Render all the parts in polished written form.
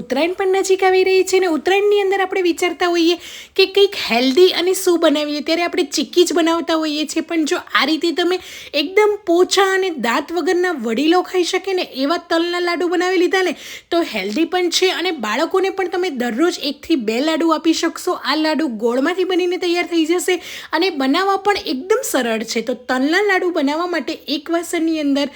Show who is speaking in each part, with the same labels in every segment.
Speaker 1: ઉત્તરાયણ પણ નજીક આવી રહી છે ને ઉત્તરાયણની અંદર આપણે વિચારતા હોઈએ કે કંઈક હેલ્ધી અને શું બનાવીએ ત્યારે આપણે ચીક્કી જ બનાવતા હોઈએ છીએ, પણ જો આ રીતે તમે એકદમ પોચા અને દાંત વગરના વડીલો ખાઈ શકે ને એવા તલના લાડુ બનાવી લીધા ને તો હેલ્ધી પણ છે અને બાળકોને પણ તમે દરરોજ 1 થી 2 લાડુ આપી શકશો. આ લાડુ ગોળમાંથી બનીને તૈયાર થઈ જશે અને બનાવવા પણ એકદમ સરળ છે. તો તલના લાડુ બનાવવા માટે એક વાસણની અંદર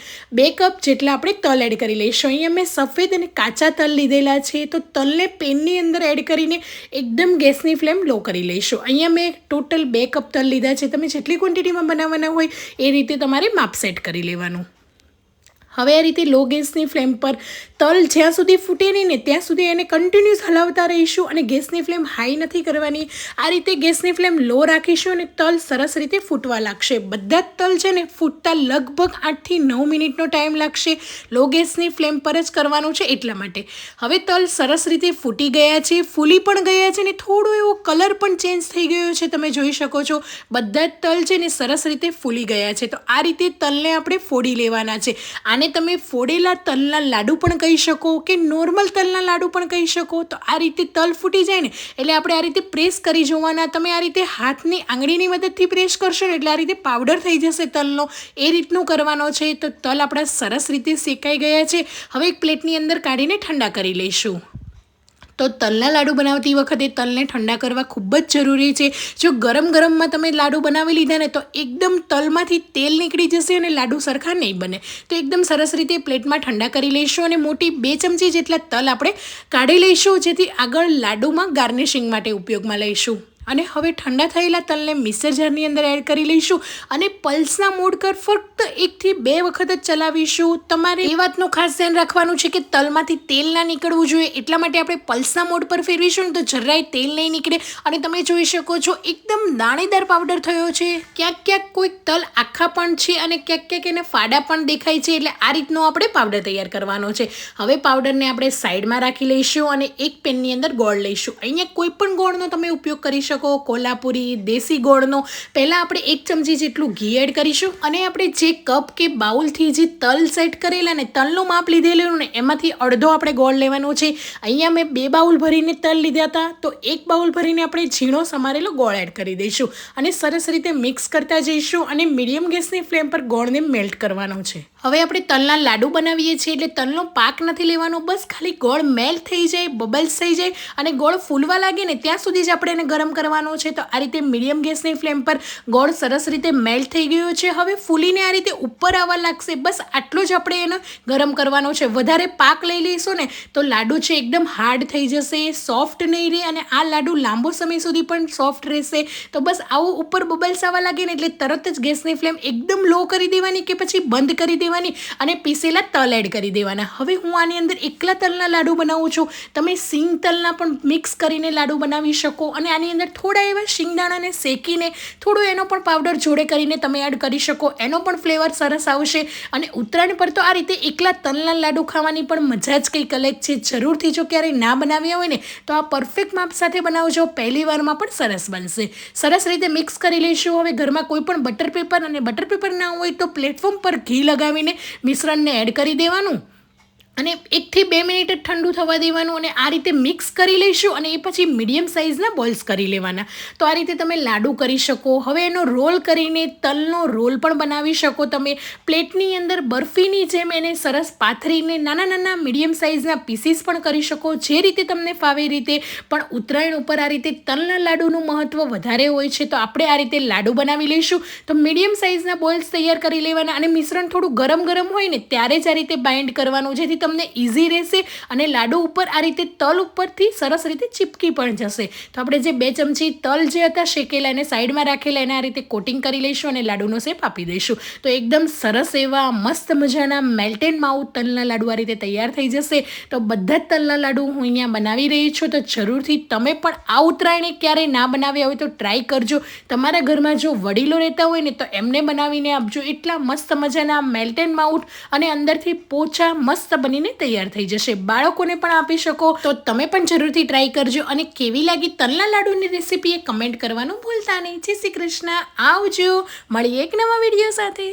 Speaker 1: 2 કપ જેટલા આપણે તલ એડ કરી લઈશું. અહીંયા મેં સફેદ અને કાચા તલ લીધેલા છે. તો તલને પેનની અંદર એડ કરીને એકદમ ગેસની ફ્લેમ લો કરી લઈશું. અહીંયા મેં ટોટલ 2 કપ તલ લીધા છે. તમે જેટલી ક્વોન્ટિટીમાં બનાવવાના હોય એ રીતે તમારે માપ સેટ કરી લેવાનું. હવે આ રીતે લો ગેસની ફ્લેમ પર તલ જ્યાં સુધી ફૂટે નહીં ને ત્યાં સુધી એને કન્ટિન્યુઅસ હલાવતા રહીશું અને ગેસની ફ્લેમ હાઈ નથી કરવાની. આ રીતે ગેસની ફ્લેમ લો રાખીશું અને તલ સરસ રીતે ફૂટવા લાગશે. બધા જ તલ છે ને ફૂટતા લગભગ 8 થી 9 મિનિટનો ટાઈમ લાગશે. લો ગેસની ફ્લેમ પર જ કરવાનું છે એટલા માટે. હવે તલ સરસ રીતે ફૂટી ગયા છે, ફૂલી પણ ગયા છે ને થોડો એવો કલર પણ ચેન્જ થઈ ગયો છે. તમે જોઈ શકો છો બધા જ તલ છે ને સરસ રીતે ફૂલી ગયા છે. તો આ રીતે તલને આપણે ફોડી લેવાના છે. આને તમે ફોડેલા તલના લાડુ પણ કહી શકો કે નોર્મલ તલના લાડુ પણ કહી શકો. તો આ રીતે તલ ફૂટી જાય ને એટલે આપણે આ રીતે પ્રેસ કરી જોવાના. તમે આ રીતે હાથની આંગળીની મદદથી પ્રેસ કરશો ને એટલે આ રીતે પાવડર થઈ જશે તલનો. એ રીતનું કરવાનો છે. તો તલ આપણા સરસ રીતે શેકાઈ ગયા છે. હવે એક પ્લેટની અંદર કાઢીને ઠંડા કરી લઈશું. તો તલના લાડુ બનાવતી વખતે તલને ઠંડા કરવા ખૂબ જ જરૂરી છે. જો ગરમ ગરમમાં તમે લાડુ બનાવી લીધા ને તો એકદમ તલમાંથી તેલ નીકળી જશે અને લાડુ સરખા નહીં બને. તો એકદમ સરસ રીતે પ્લેટમાં ઠંડા કરી લઈશું અને મોટી 2 ચમચી જેટલા તલ આપણે કાઢી લઈશું, જેથી આગળ લાડુમાં ગાર્નિશિંગ માટે ઉપયોગમાં લઈશું. અને હવે ઠંડા થયેલા તલને મિક્સર જારની અંદર એડ કરી લઈશું અને પલ્સના મોડ પર ફક્ત 1 થી 2 વખત જ ચલાવીશું. તમારે એ વાતનું ખાસ ધ્યાન રાખવાનું છે કે તલમાંથી તેલ ના નીકળવું જોઈએ, એટલા માટે આપણે પલ્સના મોડ પર ફેરવીશું ને તો જરાય તેલ નહીં નીકળે. અને તમે જોઈ શકો છો એકદમ દાણેદાર પાવડર થયો છે. ક્યાંક ક્યાંક કોઈક તલ આખા પણ છે અને ક્યાંક ક્યાંક એને ફાડા પણ દેખાય છે. એટલે આ રીતનો આપણે પાવડર તૈયાર કરવાનો છે. હવે પાવડરને આપણે સાઈડમાં રાખી લઈશું અને એક પેનની અંદર ગોળ લઈશું. અહીંયા કોઈ પણ ગોળનો તમે ઉપયોગ કરી શકો, કોલ્હાપુરી, દેશી ગોળનો. પહેલાં આપણે 1 ચમચી જેટલું ઘી એડ કરીશું અને આપણે જે કપ કે બાઉલથી જે તલ સેટ કરેલા ને તલનું માપ લીધેલું ને એમાંથી અડધો આપણે ગોળ લેવાનો છે. અહીંયા મેં 2 બાઉલ ભરીને તલ લીધા હતા, તો 1 બાઉલ ભરીને આપણે ઝીણો સમારેલો ગોળ એડ કરી દઈશું અને સરસ રીતે મિક્સ કરતા જઈશું અને મીડિયમ ગેસની ફ્લેમ પર ગોળને મેલ્ટ કરવાનો છે. હવે આપણે તલના લાડુ બનાવીએ છીએ એટલે તલનો પાક નથી લેવાનો, બસ ખાલી ગોળ મેલ્ટ થઈ જાય, બબલ્સ થઈ જાય અને ગોળ ફૂલવા લાગે ને ત્યાં સુધી જ આપણે એને ગરમ કરવાનો છે. તો આ રીતે મીડિયમ ગેસની ફ્લેમ પર ગોળ સરસ રીતે મેલ્ટ થઈ ગયો છે. હવે ફૂલીને આ રીતે ઉપર આવવા લાગશે, બસ આટલો જ આપણે એને ગરમ કરવાનો છે. વધારે પાક લઈ લઈશું ને તો લાડુ છે એકદમ હાર્ડ થઈ જશે, સોફ્ટ નહીં રહે અને આ લાડુ લાંબો સમય સુધી પણ સોફ્ટ રહેશે. તો બસ આવું ઉપર બબલ્સ આવવા લાગે ને એટલે તરત જ ગેસની ફ્લેમ એકદમ લો કરી દેવાની કે પછી બંધ કરી દેવાની અને પીસેલા તલ એડ કરી દેવાના. હવે હું આની અંદર એકલા તલના લાડુ બનાવું છું. તમે સિંગ તલના પણ મિક્સ કરીને લાડુ બનાવી શકો અને આની અંદર થોડા એવા શિંગદાણાને શેકીને થોડો એનો પણ પાવડર જોડે કરીને તમે એડ કરી શકો. એનો પણ ફ્લેવર સરસ આવશે. અને ઉત્તરાયણ પર તો આ રીતે એકલા તલના લાડુ ખાવાની પણ મજા જ કંઈક અલગ છે. જરૂરથી જો ક્યારેય ના બનાવ્યા હોય ને તો આ પરફેક્ટ માપ સાથે બનાવજો, પહેલી વારમાં પણ સરસ બનશે. સરસ રીતે મિક્સ કરી લઈશું. હવે ઘરમાં કોઈ પણ બટર પેપર અને બટર પેપર ના હોય તો પ્લેટફોર્મ પર ઘી લગાવીને મિશ્રણને એડ કરી દેવાનું અને 1 થી 2 મિનિટ જ ઠંડુ થવા દેવાનું અને આ રીતે મિક્સ કરી લઈશું અને એ પછી મીડિયમ સાઇઝના બોલ્સ કરી લેવાના. તો આ રીતે તમે લાડુ કરી શકો. હવે એનો રોલ કરીને તલનો રોલ પણ બનાવી શકો. તમે પ્લેટની અંદર બરફીની જેમ એને સરસ પાથરીને નાના નાના મીડિયમ સાઇઝના પીસીસ પણ કરી શકો, જે રીતે તમને ફાવે એ રીતે. પણ ઉત્તરાયણ ઉપર આ રીતે તલના લાડુનું મહત્ત્વ વધારે હોય છે, તો આપણે આ રીતે લાડુ બનાવી લઈશું. તો મીડિયમ સાઇઝના બોલ્સ તૈયાર કરી લેવાના અને મિશ્રણ થોડું ગરમ ગરમ હોય ને ત્યારે જ આ રીતે બાઇન્ડ કરવાનું, જેથી તમને ઈઝી રહેશે અને લાડુ ઉપર આ રીતે તલ ઉપરથી સરસ રીતે ચીપકી પણ જશે. તો આપણે જે 2 ચમચી તલ જે હતા શેકેલા એને સાઈડમાં રાખેલા એને આ રીતે કોટિંગ કરી લઈશું અને લાડુનો શેપ આપી દઈશું. તો એકદમ સરસ એવા મસ્ત મજાના મેલ્ટેડ માઉ તલના લાડુ આ રીતે તૈયાર થઈ જશે. તો બધા જ તલના લાડુ હું અહીંયા બનાવી રહી છું. તો જરૂરથી તમે પણ આ ઉત્તરાયણે ક્યારેય ના બનાવ્યા હોય તો ટ્રાય કરજો. તમારા ઘરમાં જો વડીલો રહેતા હોય ને તો એમને બનાવીને આપજો. એટલા મસ્ત મજાના મેલ્ટેડ માઉટ અને અંદરથી પોચા મસ્ત બની તૈયાર થઈ જશે. બાળકોને પણ આપી શકો. તો તમે પણ જરૂરથી ટ્રાય કરજો અને કેવી લાગી તલના લાડુની રેસીપી એ કમેન્ટ કરવાનું ભૂલતા નહીં. જય શ્રી કૃષ્ણ. આવજો. મળીએ એક નવા વિડીયો સાથે.